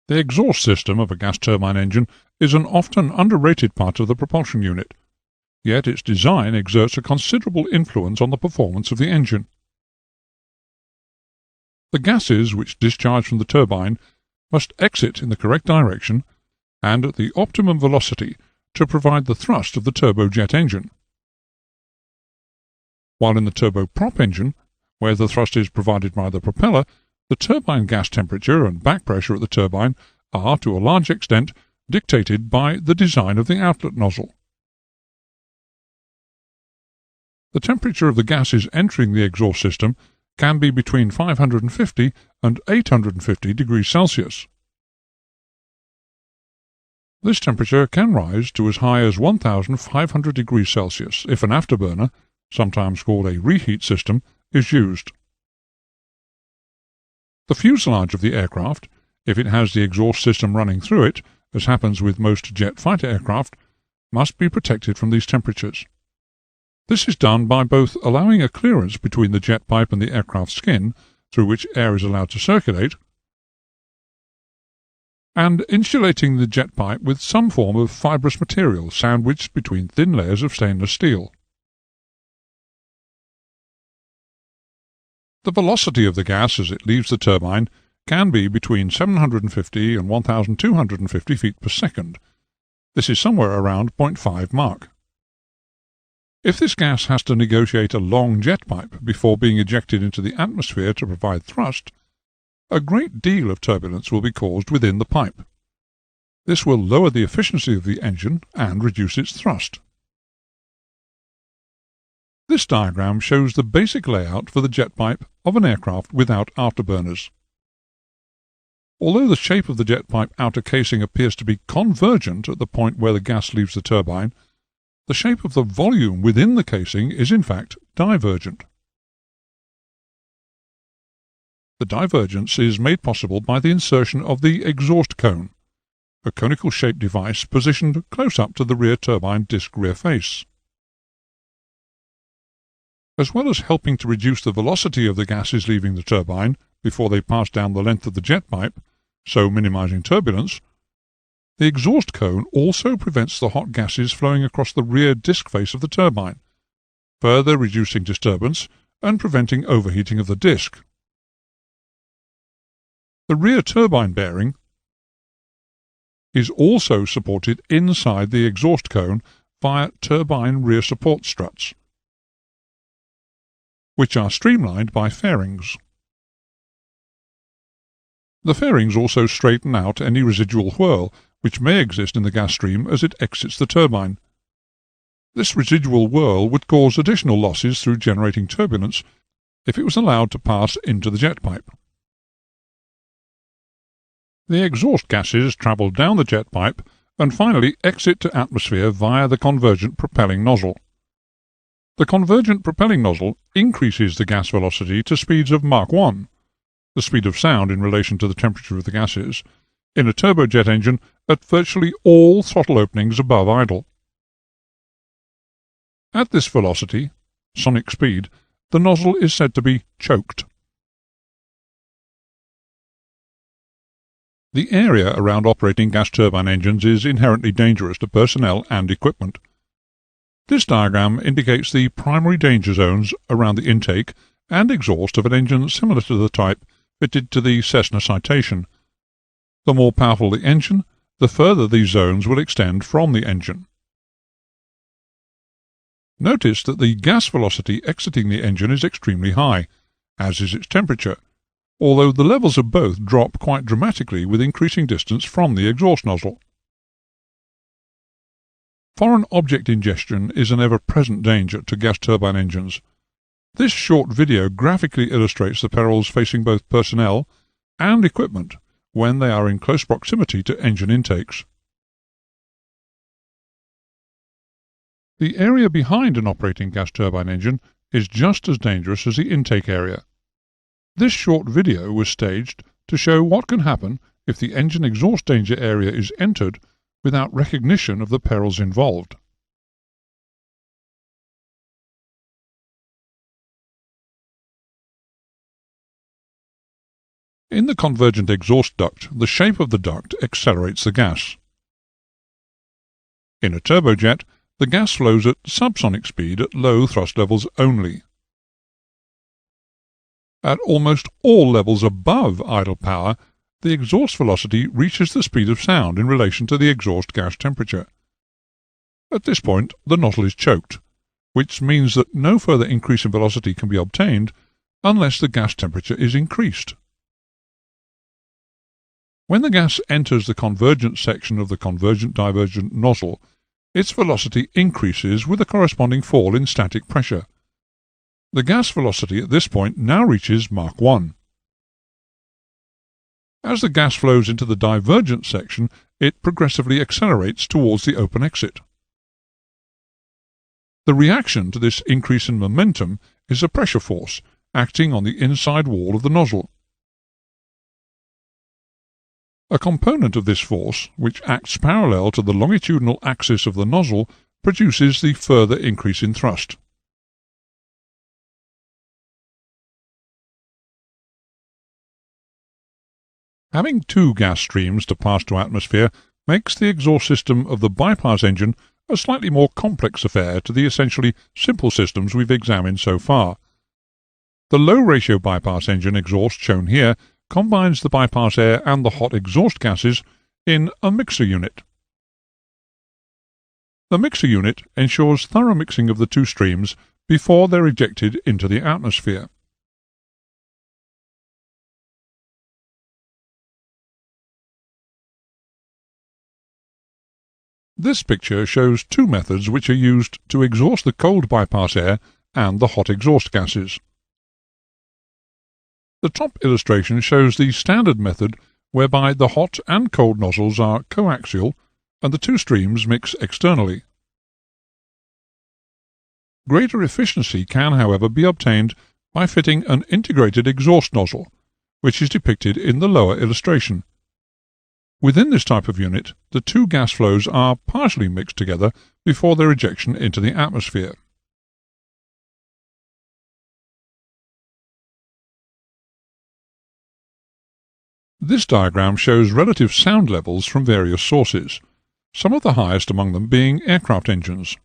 The exhaust system of a gas turbine engine is an often underrated part of the propulsion unit, yet its design exerts a considerable influence on the performance of the engine. The gases which discharge from the turbine must exit in the correct direction and at the optimum velocity to provide the thrust of the turbojet engine. While in the turboprop engine, where the thrust is provided by the propeller, the turbine gas temperature and back pressure at the turbine are, to a large extent, dictated by the design of the outlet nozzle. The temperature of the gases entering the exhaust system can be between 550 and 850 degrees Celsius. This temperature can rise to as high as 1,500 degrees Celsius if an afterburner, sometimes called a reheat system, is used. The fuselage of the aircraft, if it has the exhaust system running through it, as happens with most jet fighter aircraft, must be protected from these temperatures. This is done by both allowing a clearance between the jet pipe and the aircraft skin, through which air is allowed to circulate, and insulating the jet pipe with some form of fibrous material sandwiched between thin layers of stainless steel. The velocity of the gas as it leaves the turbine can be between 750 and 1,250 feet per second. This is somewhere around 0.5 Mach. If this gas has to negotiate a long jet pipe before being ejected into the atmosphere to provide thrust, a great deal of turbulence will be caused within the pipe. This will lower the efficiency of the engine and reduce its thrust. This diagram shows the basic layout for the jet pipe of an aircraft without afterburners. Although the shape of the jet pipe outer casing appears to be convergent at the point where the gas leaves the turbine, the shape of the volume within the casing is in fact divergent. The divergence is made possible by the insertion of the exhaust cone, a conical-shaped device positioned close up to the rear turbine disc rear face. As well as helping to reduce the velocity of the gases leaving the turbine before they pass down the length of the jet pipe, so minimizing turbulence, the exhaust cone also prevents the hot gases flowing across the rear disc face of the turbine, further reducing disturbance and preventing overheating of the disc. The rear turbine bearing is also supported inside the exhaust cone via turbine rear support struts, which are streamlined by fairings. The fairings also straighten out any residual whirl which may exist in the gas stream as it exits the turbine. This residual whirl would cause additional losses through generating turbulence if it was allowed to pass into the jet pipe. The exhaust gases travel down the jet pipe and finally exit to atmosphere via the convergent propelling nozzle. The convergent propelling nozzle increases the gas velocity to speeds of Mach 1, the speed of sound in relation to the temperature of the gases, in a turbojet engine at virtually all throttle openings above idle. At this velocity, sonic speed, the nozzle is said to be choked. The area around operating gas turbine engines is inherently dangerous to personnel and equipment. This diagram indicates the primary danger zones around the intake and exhaust of an engine similar to the type fitted to the Cessna Citation. The more powerful the engine, the further these zones will extend from the engine. Notice that the gas velocity exiting the engine is extremely high, as is its temperature, although the levels of both drop quite dramatically with increasing distance from the exhaust nozzle. Foreign object ingestion is an ever-present danger to gas turbine engines. This short video graphically illustrates the perils facing both personnel and equipment when they are in close proximity to engine intakes. The area behind an operating gas turbine engine is just as dangerous as the intake area. This short video was staged to show what can happen if the engine exhaust danger area is entered without recognition of the perils involved. In the convergent exhaust duct, the shape of the duct accelerates the gas. In a turbojet, the gas flows at subsonic speed at low thrust levels only. At almost all levels above idle power, the exhaust velocity reaches the speed of sound in relation to the exhaust gas temperature. At this point, the nozzle is choked, which means that no further increase in velocity can be obtained unless the gas temperature is increased. When the gas enters the convergent section of the convergent-divergent nozzle, its velocity increases with a corresponding fall in static pressure. The gas velocity at this point now reaches Mach 1. As the gas flows into the divergent section, it progressively accelerates towards the open exit. The reaction to this increase in momentum is a pressure force acting on the inside wall of the nozzle. A component of this force, which acts parallel to the longitudinal axis of the nozzle, produces the further increase in thrust. Having two gas streams to pass to atmosphere makes the exhaust system of the bypass engine a slightly more complex affair to the essentially simple systems we've examined so far. The low-ratio bypass engine exhaust shown here combines the bypass air and the hot exhaust gases in a mixer unit. The mixer unit ensures thorough mixing of the two streams before they're ejected into the atmosphere. This picture shows two methods which are used to exhaust the cold bypass air and the hot exhaust gases. The top illustration shows the standard method whereby the hot and cold nozzles are coaxial and the two streams mix externally. Greater efficiency can, however, be obtained by fitting an integrated exhaust nozzle, which is depicted in the lower illustration. Within this type of unit, the two gas flows are partially mixed together before their ejection into the atmosphere. This diagram shows relative sound levels from various sources, some of the highest among them being aircraft engines.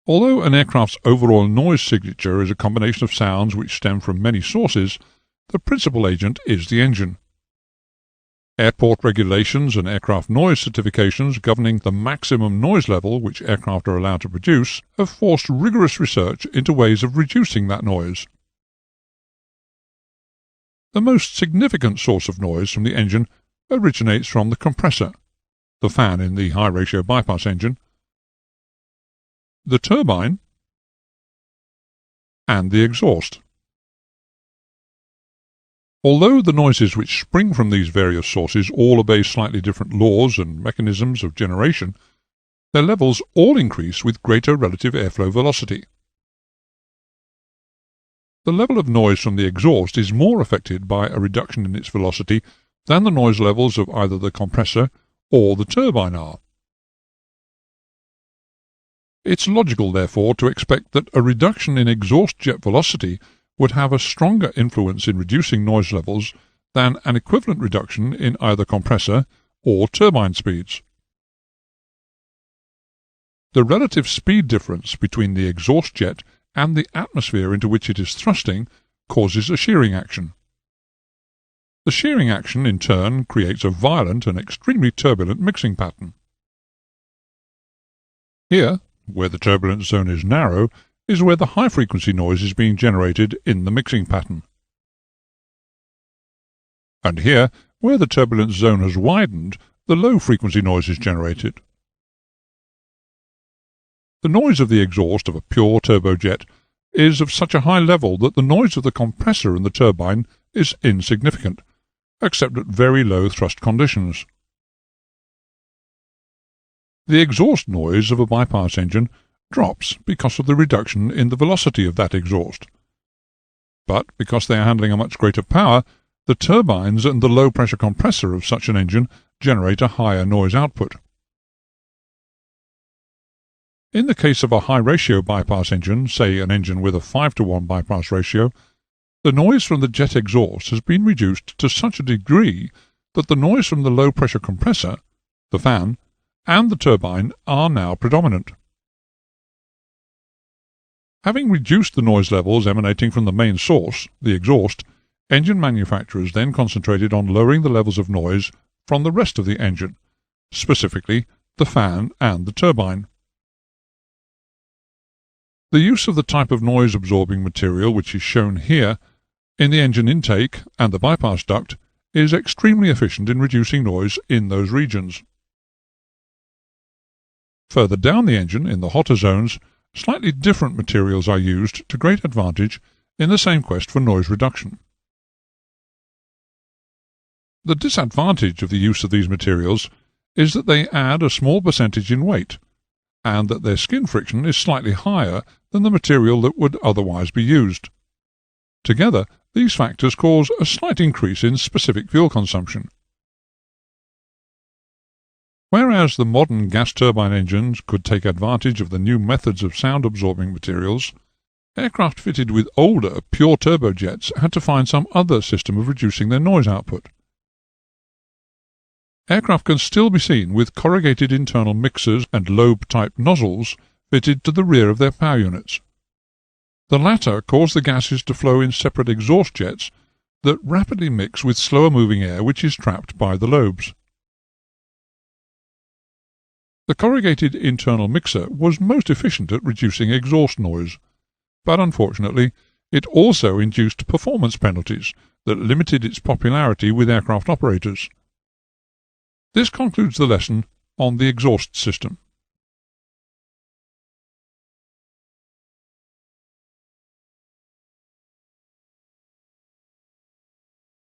Although an aircraft's overall noise signature is a combination of sounds which stem from many sources, the principal agent is the engine. Airport regulations and aircraft noise certifications governing the maximum noise level which aircraft are allowed to produce have forced rigorous research into ways of reducing that noise. The most significant source of noise from the engine originates from the compressor, the fan in the high-ratio bypass engine, the turbine, and the exhaust. Although the noises which spring from these various sources all obey slightly different laws and mechanisms of generation, their levels all increase with greater relative airflow velocity. The level of noise from the exhaust is more affected by a reduction in its velocity than the noise levels of either the compressor or the turbine are. It's logical, therefore, to expect that a reduction in exhaust jet velocity would have a stronger influence in reducing noise levels than an equivalent reduction in either compressor or turbine speeds. The relative speed difference between the exhaust jet and the atmosphere into which it is thrusting causes a shearing action. The shearing action, in turn, creates a violent and extremely turbulent mixing pattern. Here, where the turbulence zone is narrow, is where the high-frequency noise is being generated in the mixing pattern. And here, where the turbulence zone has widened, the low-frequency noise is generated. The noise of the exhaust of a pure turbojet is of such a high level that the noise of the compressor and the turbine is insignificant, except at very low thrust conditions. The exhaust noise of a bypass engine drops because of the reduction in the velocity of that exhaust. But because they are handling a much greater power, The turbines and the low-pressure compressor of such an engine generate a higher noise output. In the case of a high-ratio bypass engine, say an engine with a 5:1 bypass ratio, the noise from the jet exhaust has been reduced to such a degree that the noise from the low-pressure compressor, the fan, and the turbine are now predominant. Having reduced the noise levels emanating from the main source, the exhaust, engine manufacturers then concentrated on lowering the levels of noise from the rest of the engine, specifically the fan and the turbine. The use of the type of noise-absorbing material which is shown here in the engine intake and the bypass duct is extremely efficient in reducing noise in those regions. Further down the engine, in the hotter zones, slightly different materials are used to great advantage in the same quest for noise reduction. The disadvantage of the use of these materials is that they add a small percentage in weight, and that their skin friction is slightly higher than the material that would otherwise be used. Together, these factors cause a slight increase in specific fuel consumption. Whereas the modern gas turbine engines could take advantage of the new methods of sound-absorbing materials, aircraft fitted with older, pure turbojets had to find some other system of reducing their noise output. Aircraft can still be seen with corrugated internal mixers and lobe-type nozzles fitted to the rear of their power units. The latter cause the gases to flow in separate exhaust jets that rapidly mix with slower-moving air which is trapped by the lobes. The corrugated internal mixer was most efficient at reducing exhaust noise, but unfortunately it also induced performance penalties that limited its popularity with aircraft operators. This concludes the lesson on the exhaust system.